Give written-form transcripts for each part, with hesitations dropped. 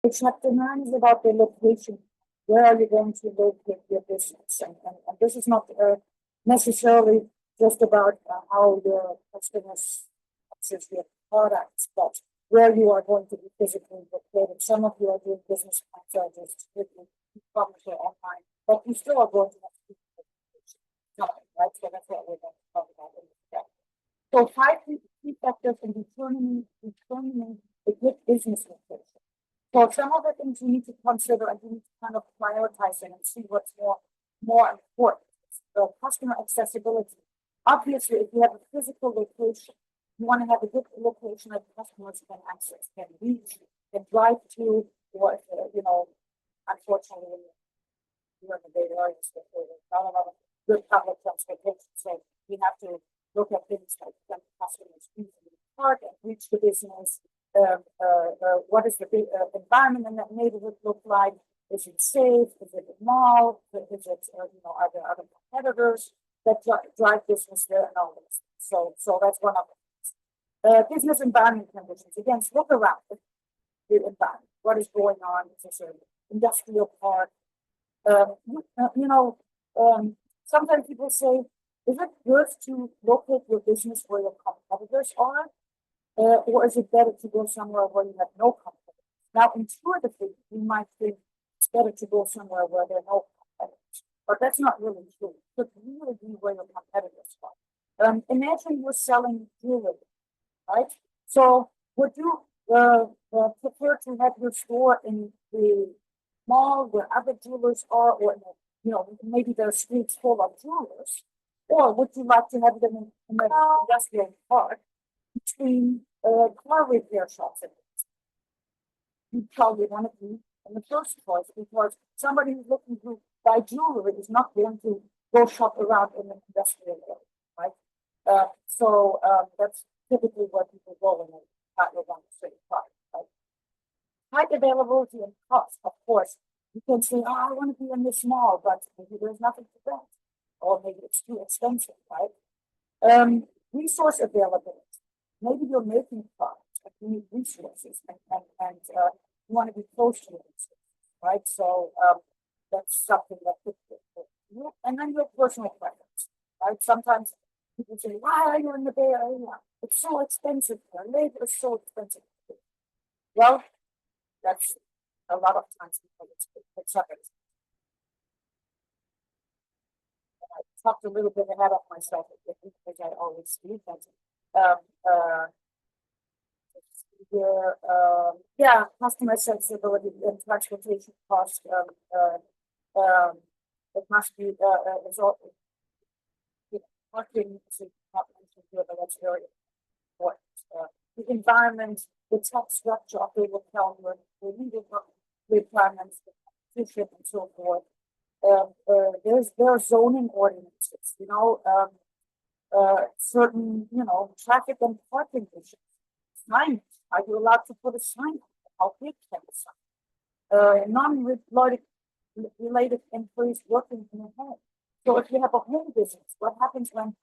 It's not demands about the location. Where are you going to locate your business? And this is not necessarily just about how your customers access your products, but where you are going to be physically located. Some of you are doing business franchises, strictly e-commerce or online, but you still are going to have to be right? So that's what we're going to talk about in this chapter. So five key factors in determining a good business location. So some of the things you need to consider and you need to kind of prioritize and see what's more important. Customer accessibility. Obviously, if you have a physical location, you want to have a good location that customers can access, can reach, can drive to, or unfortunately, you're in the Bay Area, there's not a lot of good public transportation. So we have to look at things like when customers easily park and reach the business. What is the environment in that neighborhood look like? Is it safe? Is it a mall? Is it, are there other competitors that drive business there and all this? So that's one of them. Business environment conditions. Again, look around the environment. What is going on? Is this an industrial park? Sometimes people say, is it good to locate your business where your competitors are? Or is it better to go somewhere where you have no competitors? Now, intuitively, you might think it's better to go somewhere where there are no competitors, but that's not really true. It could really be where your competitors are. Imagine you're selling jewelry, right? So would you prefer to have your store in the mall where other jewelers are, or maybe there are streets full of jewelers, or would you like to have them in an industrial park between car repair shops? You probably want to be in the first choice because somebody who's looking to buy jewelry is not going to go shop around in an industrial area, right? So that's typically where people go when they partly want to trade product, right? High availability and cost, of course. You can say, oh, I want to be in this mall, but maybe there's nothing to rent, or maybe it's too expensive, right? Resource availability. Maybe you're making products, but you need resources, and you want to be close to the resources, right? So that's something that could fit. And then your personal preference, right? Sometimes people say, why are you in the Bay Area? It's so expensive here. Labor is so expensive. Well, that's a lot of times people it's not expensive. I talked a little bit ahead of myself because I always do that. Customer accessibility and transportation cost. It must be parking is not mentioned here, but that's very important. The environment, the tax structure of the hotel, the legal requirements, the competition, and so forth. There are zoning ordinances, certain, traffic and parking issues. Signage. Are you allowed to put a sign? How big can the sign? Non-related employees working in a home. So if you have a home business, what happens when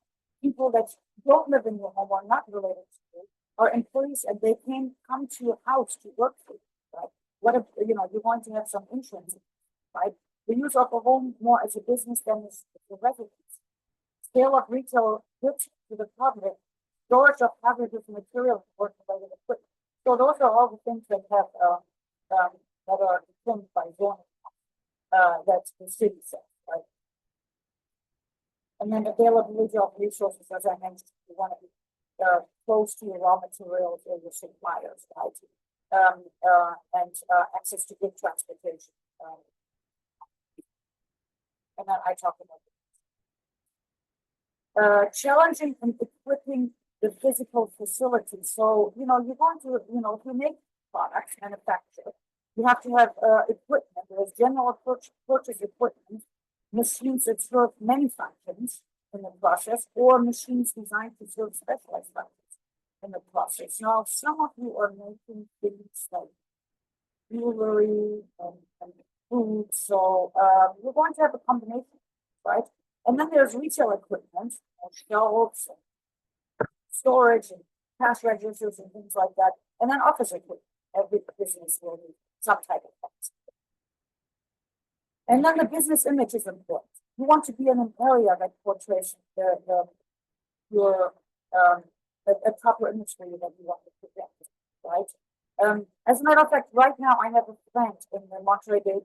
people that don't live in your home are not related to you are employees and they can come to your house to work for you, right? What if, you're going to have some insurance, right? The use of a home more as a business than as a residence. Sale of retail goods to the public, storage of hazardous materials or related equipment. So those are all the things that have that are determined by zoning. That's the city says, right? And then availability of resources, as I mentioned, you want to be close to your raw materials or your suppliers, right? And access to good transportation. And then I talked about challenging and equipping the physical facility. So, you're going to, if you make products, manufacture, you have to have equipment. There's general purchase equipment, machines that serve many functions in the process, or machines designed to serve specialized functions in the process. Now, some of you are making things like jewelry and food, so you're going to have a combination, right? And then there's retail equipment, shelves, storage, and cash registers, and things like that. And then office equipment. Every business will need some type of text. And then the business image is important. You want to be in an area that portrays your a proper image for you that you want to project, right? As a matter of fact, right now I have a friend in the Monterey Bay.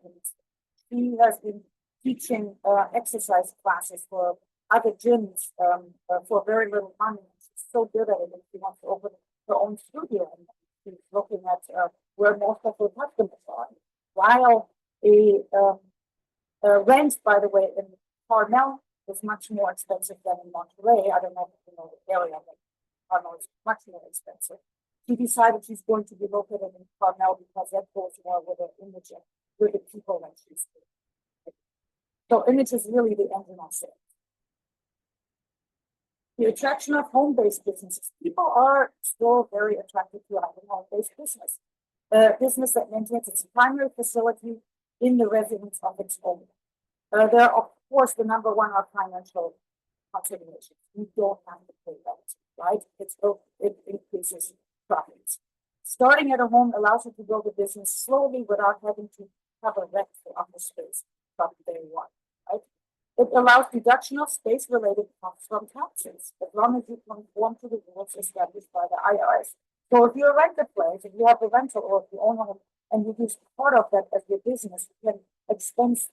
She has been teaching exercise classes for other gyms for very little money. She's so good at it that she wants to open her own studio, and she's looking at where most of her customers are. While rent, by the way, in Carmel is much more expensive than in Monterey. I don't know if you know the area, but Carmel is much more expensive. She decided she's going to be located in Carmel because that goes well with her image and with the people that she's with. So image is really the engine of sales. The attraction of home-based businesses. People are still very attracted to having home-based business. Business that maintains its primary facility in the residence of its owner. There, of course, the number one are financial considerations. You don't have to pay rent, right? It increases profits. Starting at a home allows you to build a business slowly without having to have a rent for office space from day one, right? It allows deduction of space-related costs from taxes, as long as you conform to the rules established by the IRS. So if you rent a place, if you have a rental, or if you own a home, and you use part of that as your business, you can expense.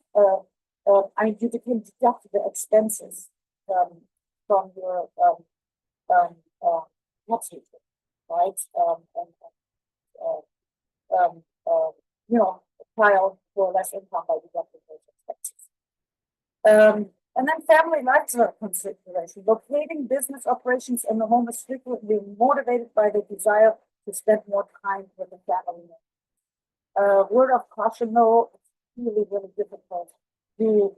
You can deduct the expenses from your tax return, right? File for less income by deducting those expenses. And then family lifestyle consideration. Locating business operations in the home is frequently motivated by the desire to spend more time with the family. Word of caution, though, it's really, really difficult to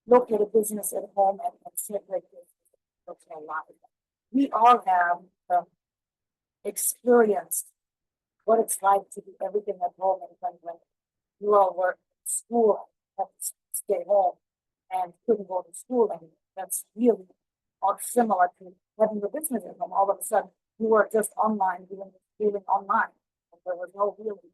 locate a business at home and separate this personal life. We all have experienced what it's like to do everything at home, and when you all work at school, have to stay home and couldn't go to school, and that's really not similar to having a business at home. All of a sudden, you were just online, doing online, and there was no really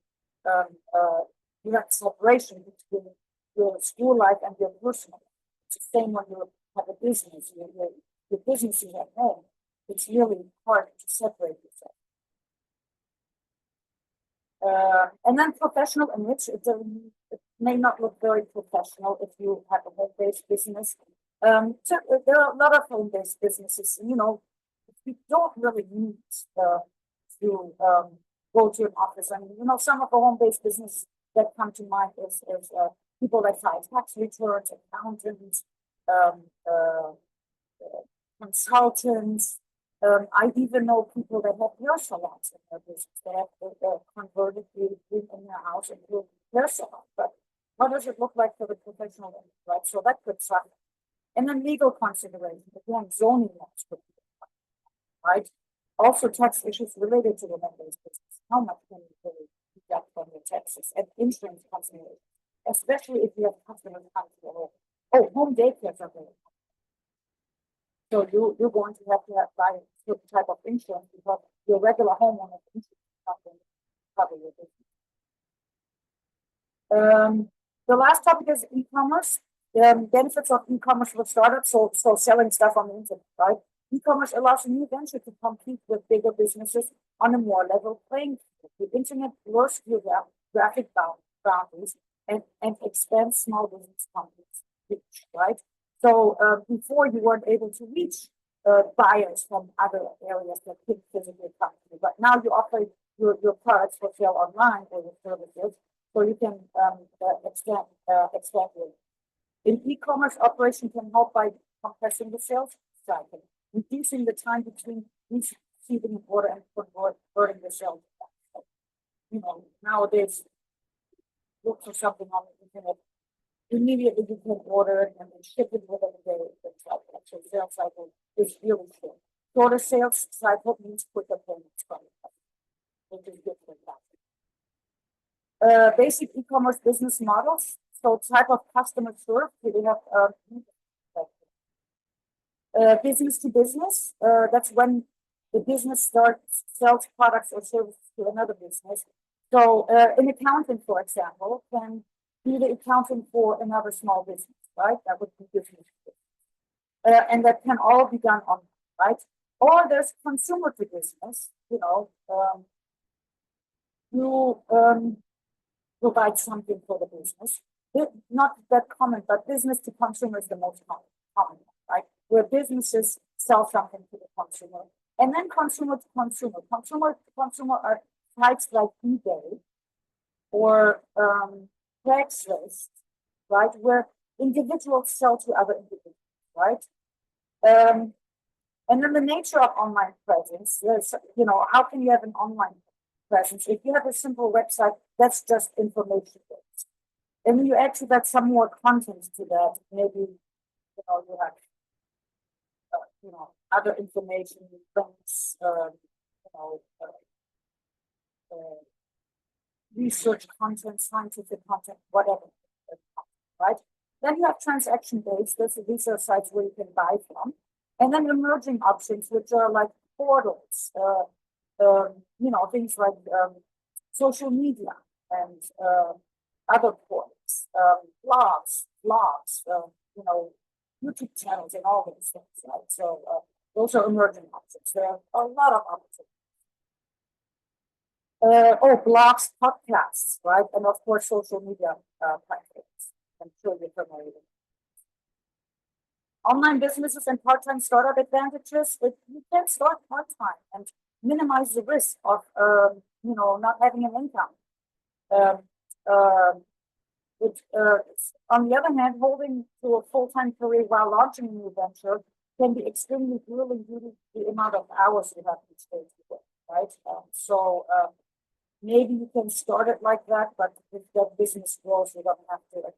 you have separation between your school life and your personal life. It's the same when you have a business. Your business is at home. It's really hard to separate yourself. And then professional image. It may not look very professional if you have a home-based business. So there are a lot of home-based businesses. You don't really need to go to an office. I mean, some of the home-based businesses that come to mind is people that file tax returns, accountants, consultants. I even know people that have hair salons in their business. They have converted the in their house into hair salon. But what does it look like for the professional image, right? So that could suck. And then legal considerations, again, zoning laws could be, right? Also tax issues related to the home-based business. How much can you really deduct from your taxes, and insurance considerations, especially if you have customers come to your home. Oh, home daycare are very. So you're going to have buy a certain type of insurance because your regular homeowner insurance is not going to cover your business. The last topic is e-commerce. The benefits of e-commerce for startups, so selling stuff on the internet, right? E-commerce allows a new venture to compete with bigger businesses on a more level playing field. The internet blurs geographic boundaries and expands small business companies' reach, right? So before you weren't able to reach buyers from other areas that couldn't physically come to you, but now you offer your products for sale online or your services, so you can expand your. An e-commerce operation can help by compressing the sales cycle, reducing the time between receiving an order and converting the sales. Nowadays, look for something on the internet. Immediately you can order it and then ship it within a day. So sales cycle is really short. Shorter sales cycle means quicker payments from the customer, which is good for that. Basic e-commerce business models. So type of customer served, we have business to business. That's when the business sells products or services to another business. So an accountant, for example, can be the accountant for another small business, right? That would be business. And that can all be done online, right? Or there's consumer to business, you provide something for the business. Not that common, but business to consumer is the most common, right? Where businesses sell something to the consumer. And then consumer to consumer. Consumer to consumer are sites like eBay or Craigslist, right? Where individuals sell to other individuals, right? And then the nature of online presence, how can you have an online presence? If you have a simple website, that's just information based. And when you add to that some more content to that, maybe, you have, other information, links, research content, scientific content, whatever, right? Then you have transaction based. These are sites where you can buy from. And then emerging options, which are like portals, things like social media and other portals, blogs, YouTube channels, and all those things, right? So those are emerging options. There are a lot of options. Blogs, podcasts, right? And of course, social media platforms. I'm sure you're familiar with. Online businesses and part-time startup advantages. If you can start part-time and minimize the risk of, not having an income. On the other hand, holding to a full-time career while launching a new venture can be extremely grueling due to the amount of hours you have each day to work, right? Maybe you can start it like that, but if that business grows, you don't have to make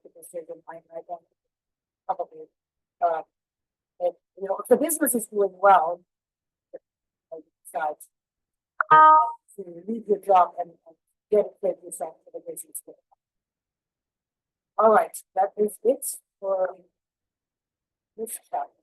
a decision. I don't probably, if the business is doing well, decide to leave your job and dedicate yourself to the business. All right, that is it for this chapter.